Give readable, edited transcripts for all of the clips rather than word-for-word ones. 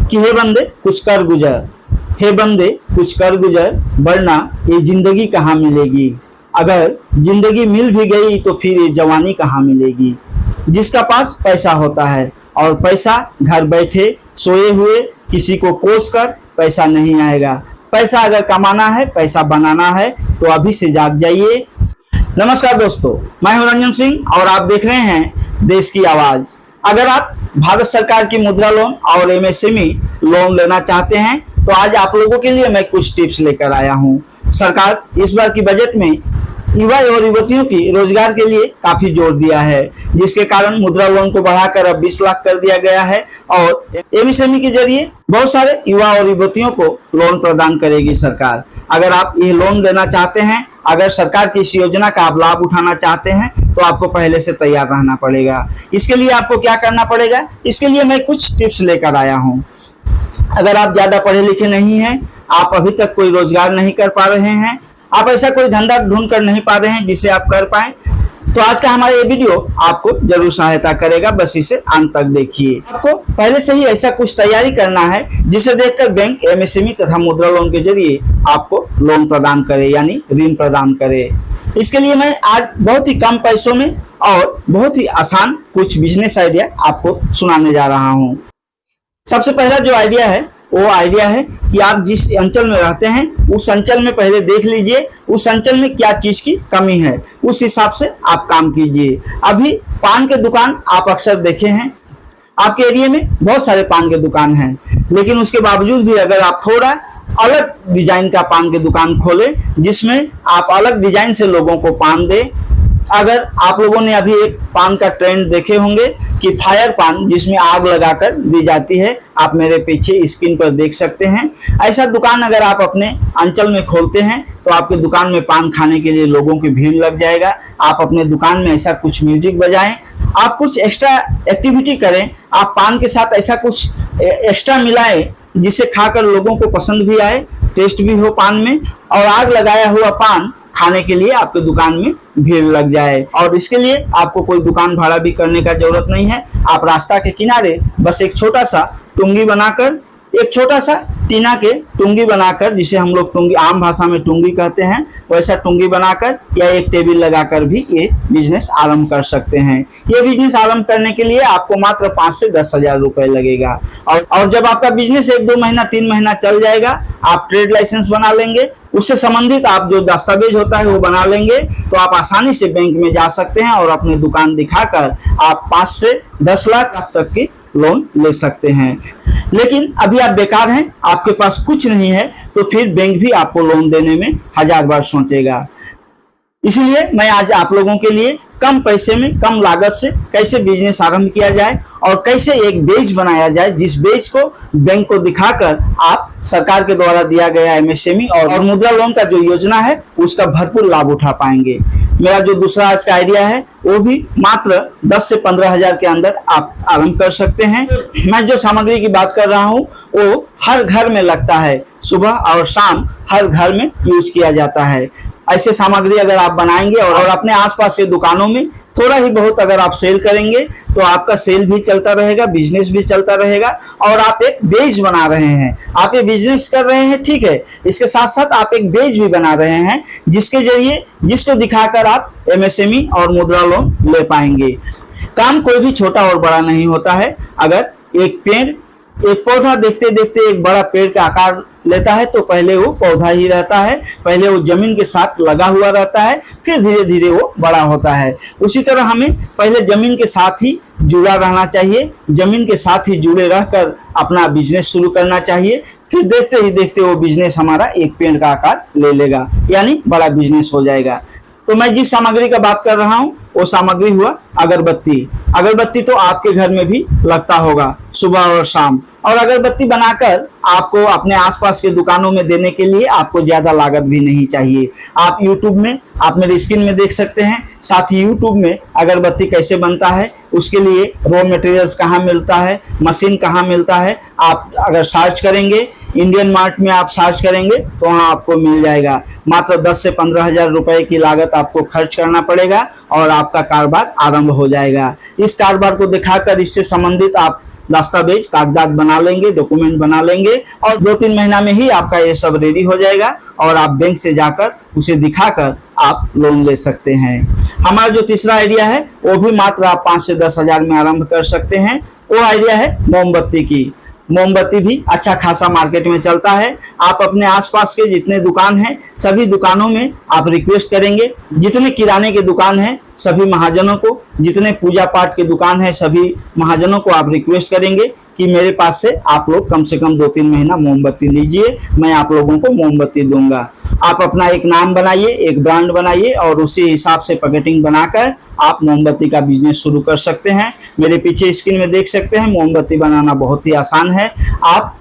कि हे बंदे कुछ कर गुजर, हे बंदे कुछ कर गुजर, वरना ये जिंदगी कहाँ मिलेगी। अगर जिंदगी मिल भी गई तो फिर ये जवानी कहाँ मिलेगी। जिसका पास पैसा होता है और पैसा घर बैठे सोए हुए किसी को कोस कर पैसा नहीं आएगा। पैसा अगर कमाना है, पैसा बनाना है तो अभी से जाग जाइए। नमस्कार दोस्तों, मैं हूं रंजन सिंह और आप देख रहे हैं देश की आवाज। अगर आप भारत सरकार की मुद्रा लोन और एमएसएमई लोन लेना चाहते हैं तो आज आप लोगों के लिए मैं कुछ टिप्स लेकर आया हूं। सरकार इस बार की बजट में युवा और युवतियों की रोजगार के लिए काफी जोर दिया है, जिसके कारण मुद्रा लोन को बढ़ाकर अब 20 लाख कर दिया गया है और एमएसएमई के जरिए बहुत सारे युवा और युवतियों को लोन प्रदान करेगी सरकार। अगर आप ये लोन लेना चाहते हैं, अगर सरकार की इस योजना का आप लाभ उठाना चाहते हैं तो आपको पहले से तैयार रहना पड़ेगा। इसके लिए आपको क्या करना पड़ेगा, इसके लिए मैं कुछ टिप्स लेकर आया हूँ। अगर आप ज्यादा पढ़े लिखे नहीं हैं, आप अभी तक कोई रोजगार नहीं कर पा रहे हैं, आप ऐसा कोई धंधा ढूंढ कर नहीं पा रहे हैं जिसे आप कर पाएं, तो आज का हमारा ये वीडियो आपको जरूर सहायता करेगा। बस इसे अंत तक देखिए। आपको पहले से ही ऐसा कुछ तैयारी करना है जिसे देखकर बैंक एमएसएमई तथा मुद्रा लोन के जरिए आपको लोन प्रदान करे, यानी ऋण प्रदान करे। इसके लिए मैं आज बहुत ही कम पैसों में और बहुत ही आसान कुछ बिजनेस आइडिया आपको सुनाने जा रहा हूँ। सबसे पहला जो आइडिया है वो आइडिया है कि आप जिस अंचल में रहते हैं उस अंचल में पहले देख लीजिए उस अंचल में क्या चीज की कमी है, उस हिसाब से आप काम कीजिए। अभी पान के दुकान आप अक्सर देखे हैं, आपके एरिया में बहुत सारे पान के दुकान हैं, लेकिन उसके बावजूद भी अगर आप थोड़ा अलग डिजाइन का पान के दुकान खोलें जिसमें आप अलग डिजाइन से लोगों को पान दें। अगर आप लोगों ने अभी एक पान का ट्रेंड देखे होंगे कि फायर पान जिसमें आग लगाकर दी जाती है, आप मेरे पीछे स्क्रीन पर देख सकते हैं। ऐसा दुकान अगर आप अपने अंचल में खोलते हैं तो आपके दुकान में पान खाने के लिए लोगों की भीड़ लग जाएगा। आप अपने दुकान में ऐसा कुछ म्यूजिक बजाएं, आप कुछ एक्स्ट्रा एक्टिविटी करें, आप पान के साथ ऐसा कुछ एक्स्ट्रा मिलाएं जिसे खाकर लोगों को पसंद भी आए, टेस्ट भी हो पान में, और आग लगाया हुआ पान खाने के लिए आपके दुकान में भीड़ लग जाए। और इसके लिए आपको कोई दुकान भाड़ा भी करने का जरूरत नहीं है। आप रास्ता के किनारे बस एक छोटा सा टुंगी बनाकर, एक छोटा सा टीना के टुंगी बनाकर, जिसे हम लोग टुंगी आम भाषा में टुंगी कहते हैं, वैसा टुंगी बनाकर या एक टेबल लगाकर भी ये बिजनेस आरंभ कर सकते हैं। ये बिजनेस आरंभ करने के लिए आपको मात्र 5 से 10 हजार रुपए लगेगा। और जब आपका बिजनेस 1-2 महीना 3 महीना चल जाएगा, आप ट्रेड लाइसेंस बना लेंगे, उससे संबंधित आप जो दस्तावेज होता है वो बना लेंगे, तो आप आसानी से बैंक में जा सकते हैं और अपनी दुकान दिखाकर आप 5 से 10 लाख तक की लोन ले सकते हैं। लेकिन अभी आप बेकार हैं, आपके पास कुछ नहीं है, तो फिर बैंक भी आपको लोन देने में 1000 बार सोचेगा। इसलिए मैं आज आप लोगों के लिए कम पैसे में कम लागत से कैसे बिजनेस आरंभ किया जाए और कैसे एक बेच बनाया जाए, जिस बेच को बैंक को दिखाकर आप सरकार के द्वारा दिया गया एमएसएमई और मुद्रा लोन का जो योजना है उसका भरपूर लाभ उठा पाएंगे। मेरा जो दूसरा आज का आइडिया है वो भी मात्र 10 से 15 हजार के अंदर आप आरंभ कर सकते हैं। मैं जो सामग्री की बात कर रहा हूँ वो हर घर में लगता है, सुबह और शाम हर घर में यूज किया जाता है। ऐसे सामग्री अगर आप बनाएंगे और अपने आसपास के दुकानों में थोड़ा ही बहुत अगर आप सेल करेंगे तो आपका सेल भी चलता रहेगा, बिजनेस भी चलता रहेगा और आप एक बेच बना रहे हैं। आप ये बिजनेस कर रहे हैं, ठीक है, इसके साथ साथ आप एक बेच भी बना रहे हैं जिसके जरिए जिसको दिखाकर आप एमएसएमई और मुद्रा लोन ले पाएंगे। काम कोई भी छोटा और बड़ा नहीं होता है। अगर एक पौधा देखते देखते एक बड़ा पेड़ का आकार लेता है तो पहले वो पौधा ही रहता है, पहले वो जमीन के साथ लगा हुआ रहता है, फिर धीरे धीरे वो बड़ा होता है। उसी तरह हमें पहले जमीन के साथ ही जुड़ा रहना चाहिए, जमीन के साथ ही जुड़े रहकर अपना बिजनेस शुरू करना चाहिए। फिर देखते ही देखते वो बिजनेस हमारा एक पेड़ का आकार ले लेगा, यानी बड़ा बिजनेस हो जाएगा। तो मैं जिस सामग्री का बात कर रहा हूँ वो सामग्री हुआ अगरबत्ती। अगरबत्ती तो आपके घर में भी लगता होगा सुबह और शाम, और अगरबत्ती बनाकर आपको अपने आसपास के दुकानों में देने के लिए आपको ज्यादा लागत भी नहीं चाहिए। आप YouTube में, आप मेरे स्क्रीन में देख सकते हैं, साथ ही YouTube में अगरबत्ती कैसे बनता है, उसके लिए रॉ मटेरियल्स कहाँ मिलता है, मशीन कहाँ मिलता है, आप अगर सर्च करेंगे इंडियन मार्ट में आप सर्च करेंगे तो वहाँ आपको मिल जाएगा। मात्र 10 से 15 हजार रुपए की लागत आपको खर्च करना पड़ेगा और आपका कारोबार आरंभ हो जाएगा। इस कारोबार को दिखाकर इससे संबंधित आप दस्तावेज कागजात बना लेंगे, डॉक्यूमेंट बना लेंगे और 2-3 महीना में ही आपका ये सब रेडी हो जाएगा और आप बैंक से जाकर उसे दिखाकर आप लोन ले सकते हैं। हमारा जो तीसरा आइडिया है वो भी मात्र आप 5 से 10 हजार में आरंभ कर सकते हैं। वो आइडिया है मोमबत्ती की। मोमबत्ती भी अच्छा खासा मार्केट में चलता है। आप अपने आसपास के जितने दुकान हैं सभी दुकानों में आप रिक्वेस्ट करेंगे, जितने किराने के दुकान हैं सभी महाजनों को, जितने पूजा पाठ के दुकान हैं सभी महाजनों को आप रिक्वेस्ट करेंगे कि मेरे पास से आप लोग कम से कम 2-3 महीना मोमबत्ती लीजिए, मैं आप लोगों को मोमबत्ती दूंगा। आप अपना एक नाम बनाइए, एक ब्रांड बनाइए और उसी हिसाब से पैकेटिंग बनाकर आप मोमबत्ती का बिजनेस शुरू कर सकते हैं। मेरे पीछे स्क्रीन में देख सकते हैं मोमबत्ती बनाना बहुत ही आसान है। आप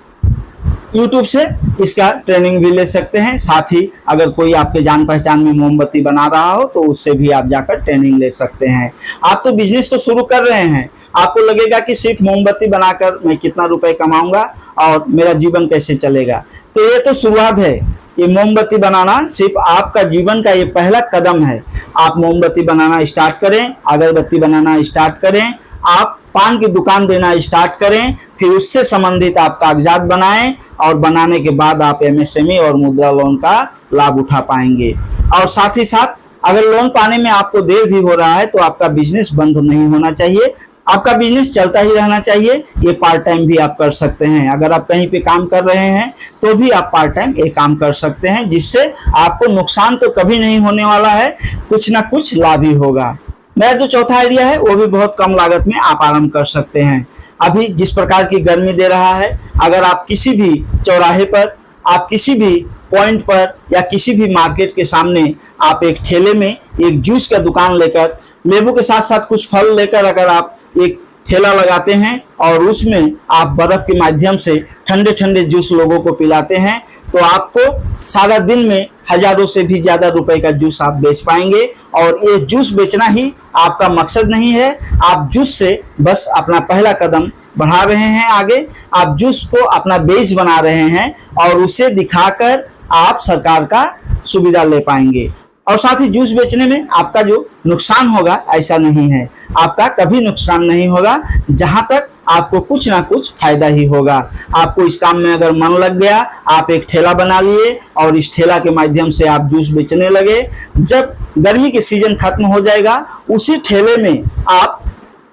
YouTube से इसका ट्रेनिंग भी ले सकते हैं। साथ ही अगर कोई आपके जान पहचान में मोमबत्ती बना रहा हो तो उससे भी आप जाकर ट्रेनिंग ले सकते हैं। आप तो बिजनेस तो शुरू कर रहे हैं, आपको लगेगा कि सिर्फ मोमबत्ती बनाकर मैं कितना रुपए कमाऊंगा और मेरा जीवन कैसे चलेगा। तो ये तो शुरुआत है। ये मोमबत्ती बनाना सिर्फ आपका जीवन का ये पहला कदम है। आप मोमबत्ती बनाना स्टार्ट करें, अगरबत्ती बनाना स्टार्ट करें, आप पान की दुकान देना स्टार्ट करें, फिर उससे संबंधित आप कागजात बनाएं और बनाने के बाद आप MSME और मुद्रा लोन का लाभ उठा पाएंगे। और साथ ही साथ अगर लोन पाने में आपको देर भी हो रहा है तो आपका बिजनेस बंद नहीं होना चाहिए, आपका बिजनेस चलता ही रहना चाहिए। ये पार्ट टाइम भी आप कर सकते हैं। अगर आप कहीं पे काम कर रहे हैं तो भी आप पार्ट टाइम ये काम कर सकते हैं, जिससे आपको नुकसान तो कभी नहीं होने वाला है, कुछ ना कुछ लाभ ही होगा। मेरा जो चौथा आइडिया है वो भी बहुत कम लागत में आप आरंभ कर सकते हैं। अभी जिस प्रकार की गर्मी दे रहा है, अगर आप किसी भी चौराहे पर, आप किसी भी पॉइंट पर या किसी भी मार्केट के सामने आप एक ठेले में एक जूस का दुकान लेकर, लेबू के साथ साथ कुछ फल लेकर अगर आप एक ठेला लगाते हैं और उसमें आप बर्फ के माध्यम से ठंडे ठंडे जूस लोगों को पिलाते हैं तो आपको सारा दिन में हजारों से भी ज्यादा रुपए का जूस आप बेच पाएंगे। और ये जूस बेचना ही आपका मकसद नहीं है, आप जूस से बस अपना पहला कदम बढ़ा रहे हैं आगे। आप जूस को अपना बेस बना रहे हैं और उसे दिखाकर आप सरकार का सुविधा ले पाएंगे। और साथ ही जूस बेचने में आपका जो नुकसान होगा ऐसा नहीं है, आपका कभी नुकसान नहीं होगा, जहां तक आपको कुछ ना कुछ फायदा ही होगा। आपको इस काम में अगर मन लग गया, आप एक ठेला बना लिए और इस ठेला के माध्यम से आप जूस बेचने लगे। जब गर्मी की सीजन खत्म हो जाएगा उसी ठेले में आप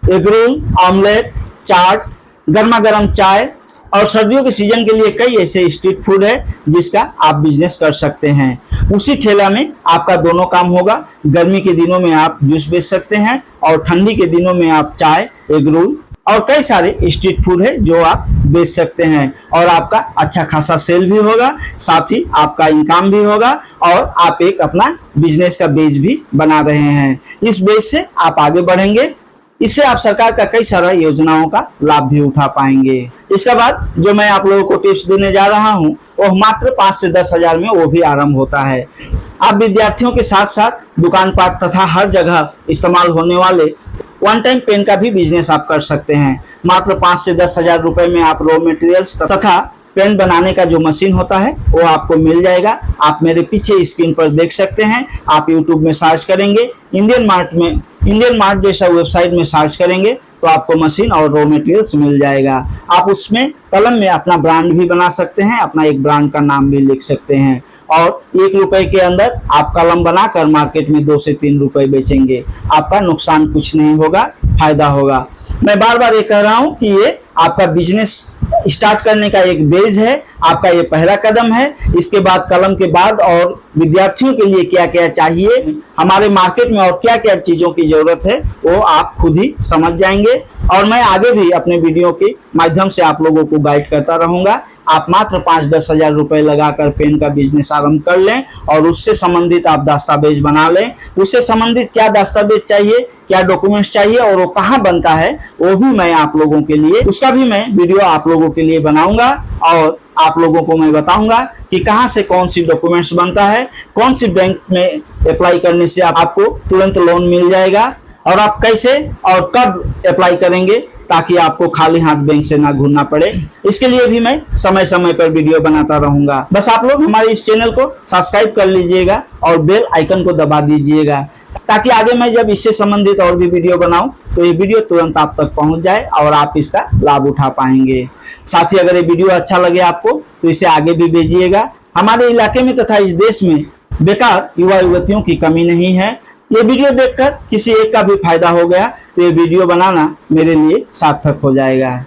एग रोल, ऑमलेट, चाट, गर्मा गर्म चाय और सर्दियों के सीजन के लिए कई ऐसे स्ट्रीट फूड है जिसका आप बिजनेस कर सकते हैं। उसी ठेला में आपका दोनों काम होगा। गर्मी के दिनों में आप जूस बेच सकते हैं और ठंडी के दिनों में आप चाय, एग रोल और कई सारे स्ट्रीट फूड है जो आप बेच सकते हैं और आपका अच्छा खासा सेल भी होगा, साथ ही आपका इनकम भी होगा और आप एक अपना बिजनेस का बेस भी बना रहे हैं। इस बेस से आप आगे बढ़ेंगे, इससे आप सरकार का कई सारा योजनाओं का लाभ भी उठा पाएंगे। इसके बाद जो मैं आप लोगों को टिप्स देने जा रहा हूं वो मात्र 5 से 10 हजार में वो भी आरंभ होता है। आप विद्यार्थियों के साथ साथ दुकान पाट तथा हर जगह इस्तेमाल होने वाले वन टाइम पेन का भी बिजनेस आप कर सकते हैं। मात्र 5 से 10 हजार रुपए में आप रॉ मटेरियल्स तथा पेन बनाने का जो मशीन होता है वो आपको मिल जाएगा। आप मेरे पीछे स्क्रीन पर देख सकते हैं। आप YouTube में सर्च करेंगे, इंडियन मार्ट जैसा वेबसाइट में सर्च करेंगे तो आपको मशीन और रॉ मटेरियल्स मिल जाएगा। आप उसमें कलम में अपना ब्रांड भी बना सकते हैं, अपना एक ब्रांड का नाम भी लिख सकते हैं और 1 रुपए के अंदर आप कलम बनाकर मार्केट में 2 से 3 रुपए बेचेंगे। आपका नुकसान कुछ नहीं होगा, फायदा होगा। मैं बार बार ये कह रहा हूँ कि ये आपका बिजनेस स्टार्ट करने का एक बेस है, आपका ये पहला कदम है। इसके बाद कलम के बाद और विद्यार्थियों के लिए क्या क्या चाहिए, हमारे मार्केट में और क्या क्या चीजों की जरूरत है वो आप खुद ही समझ जाएंगे और मैं आगे भी अपने वीडियो के माध्यम से आप लोगों को गाइड करता रहूंगा। आप मात्र 5-10 हजार रुपए लगाकर पेन का बिजनेस आरंभ कर लें और उससे संबंधित आप दस्तावेज बना लें। उससे संबंधित क्या दस्तावेज चाहिए, क्या डॉक्यूमेंट्स चाहिए और वो कहाँ बनता है वो भी मैं आप लोगों के लिए, उसका भी मैं वीडियो आप लोगों के लिए बनाऊंगा और आप लोगों को मैं बताऊंगा कि कहां से कौन सी डॉक्यूमेंट्स बनता है, कौन सी बैंक में अप्लाई करने से आपको तुरंत लोन मिल जाएगा और आप कैसे और कब अप्लाई करेंगे ताकि आपको खाली हाथ बैंक से ना घूरना पड़े। इसके लिए भी मैं समय समय पर वीडियो बनाता रहूंगा। बस आप लोग हमारे इस चैनल को सब्सक्राइब कर लीजिएगा और बेल आइकन को दबा दीजिएगा, ताकि आगे मैं जब इससे संबंधित और भी वीडियो बनाऊं तो ये वीडियो तुरंत आप तक पहुंच जाए और आप इसका लाभ उठा पाएंगे। साथ ही अगर ये वीडियो अच्छा लगे आपको तो इसे आगे भी भेजिएगा। हमारे इलाके में तथा इस देश में बेकार युवा युवतियों की कमी नहीं है। ये वीडियो देखकर किसी एक का भी फायदा हो गया तो ये वीडियो बनाना मेरे लिए सार्थक हो जाएगा।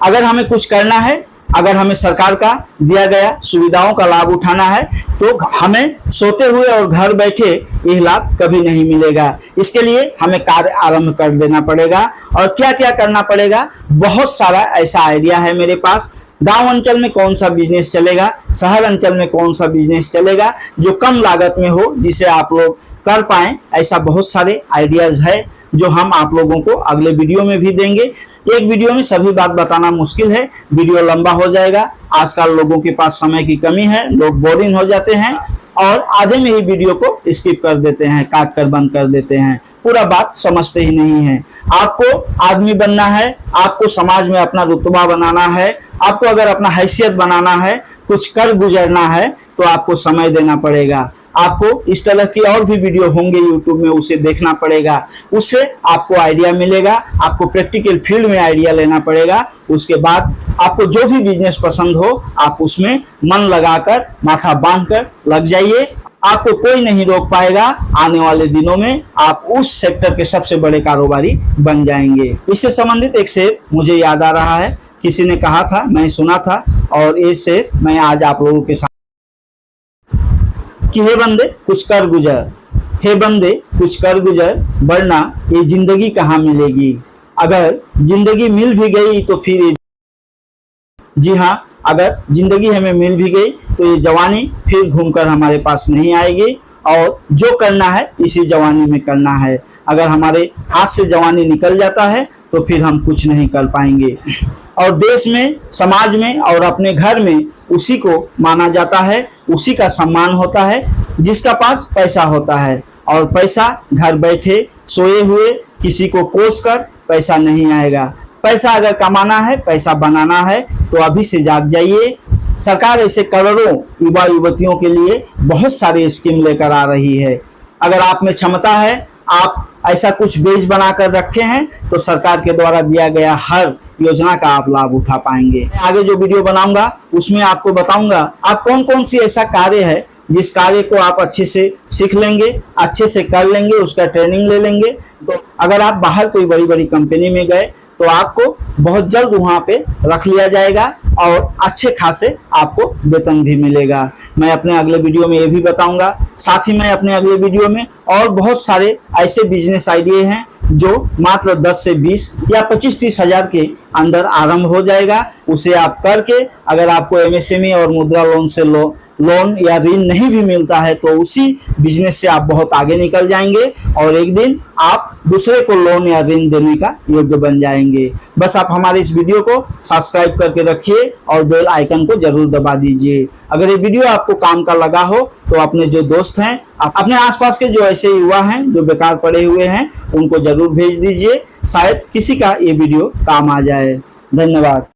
अगर हमें कुछ करना है, अगर हमें सरकार का दिया गया सुविधाओं का लाभ उठाना है तो हमें सोते हुए और घर बैठे यह लाभ कभी नहीं मिलेगा। इसके लिए हमें कार्य आरंभ कर देना पड़ेगा। और क्या क्या करना पड़ेगा, बहुत सारा ऐसा आइडिया है मेरे पास। गांव अंचल में कौन सा बिजनेस चलेगा, शहर अंचल में कौन सा बिजनेस चलेगा जो कम लागत में हो, जिसे आप लोग कर पाएं, ऐसा बहुत सारे आइडियाज है जो हम आप लोगों को अगले वीडियो में भी देंगे। एक वीडियो में सभी बात बताना मुश्किल है, वीडियो लंबा हो जाएगा। आजकल लोगों के पास समय की कमी है, लोग बोरिंग हो जाते हैं और आधे में ही वीडियो को स्किप कर देते हैं, काट कर बंद कर देते हैं, पूरा बात समझते ही नहीं है। आपको आदमी बनना है, आपको समाज में अपना रुतबा बनाना है, आपको अगर अपना हैसियत बनाना है, कुछ कर गुजरना है तो आपको समय देना पड़ेगा। आपको इस तरह की और भी वीडियो होंगे यूट्यूब में, उसे देखना पड़ेगा, उससे आपको आइडिया मिलेगा। आपको प्रैक्टिकल फील्ड में आइडिया लेना पड़ेगा। उसके बाद आपको जो भी बिजनेस पसंद हो आप उसमें मन लगाकर, माथा बांधकर लग जाइए। आपको कोई नहीं रोक पाएगा। आने वाले दिनों में आप उस सेक्टर के सबसे बड़े कारोबारी बन जाएंगे। इससे संबंधित एक शेर मुझे याद आ रहा है, किसी ने कहा था, मैं सुना था और ये शेर मैं आज आप लोगों के साथ कि हे बंदे कुछ कर गुजर, हे बंदे कुछ कर गुजर, वरना ये जिंदगी कहाँ मिलेगी। अगर जिंदगी मिल भी गई तो फिर जी हाँ, अगर जिंदगी हमें मिल भी गई तो ये जवानी फिर घूमकर हमारे पास नहीं आएगी। और जो करना है इसी जवानी में करना है। अगर हमारे हाथ से जवानी निकल जाता है तो फिर हम कुछ नहीं कर पाएंगे। और देश में, समाज में और अपने घर में उसी को माना जाता है, उसी का सम्मान होता है जिसका पास पैसा होता है। और पैसा घर बैठे सोए हुए किसी को कोस कर पैसा नहीं आएगा। पैसा अगर कमाना है, पैसा बनाना है तो अभी से जाग जाइए। सरकार ऐसे करोड़ों युवा युवतियों के लिए बहुत सारी स्कीम लेकर आ रही है। अगर आप में क्षमता है, आप ऐसा कुछ बेच बना कर रखे हैं तो सरकार के द्वारा दिया गया हर योजना का आप लाभ उठा पाएंगे। आगे जो वीडियो बनाऊंगा उसमें आपको बताऊंगा आप कौन कौन सी ऐसा कार्य है जिस कार्य को आप अच्छे से सीख लेंगे, अच्छे से कर लेंगे, उसका ट्रेनिंग ले लेंगे तो अगर आप बाहर कोई बड़ी बड़ी कंपनी में गए तो आपको बहुत जल्द वहां पे रख लिया जाएगा और अच्छे खासे आपको वेतन भी मिलेगा। मैं अपने अगले वीडियो में ये भी बताऊंगा। साथ ही मैं अपने अगले वीडियो में और बहुत सारे ऐसे बिजनेस आइडिया हैं जो मात्र 10 से 20 या 25-30 हजार के अंदर आरंभ हो जाएगा। उसे आप करके अगर आपको एमएसएमई और मुद्रा लोन से लोन या ऋण नहीं भी मिलता है तो उसी बिजनेस से आप बहुत आगे निकल जाएंगे और एक दिन आप दूसरे को लोन या ऋण देने का योग्य बन जाएंगे। बस आप हमारे इस वीडियो को सब्सक्राइब करके रखिए और बेल आइकन को जरूर दबा दीजिए। अगर ये वीडियो आपको काम का लगा हो तो अपने जो दोस्त हैं, अपने आसपास के जो ऐसे युवा हैं जो बेकार पड़े हुए हैं उनको जरूर भेज दीजिए। शायद किसी का ये वीडियो काम आ जाए। धन्यवाद।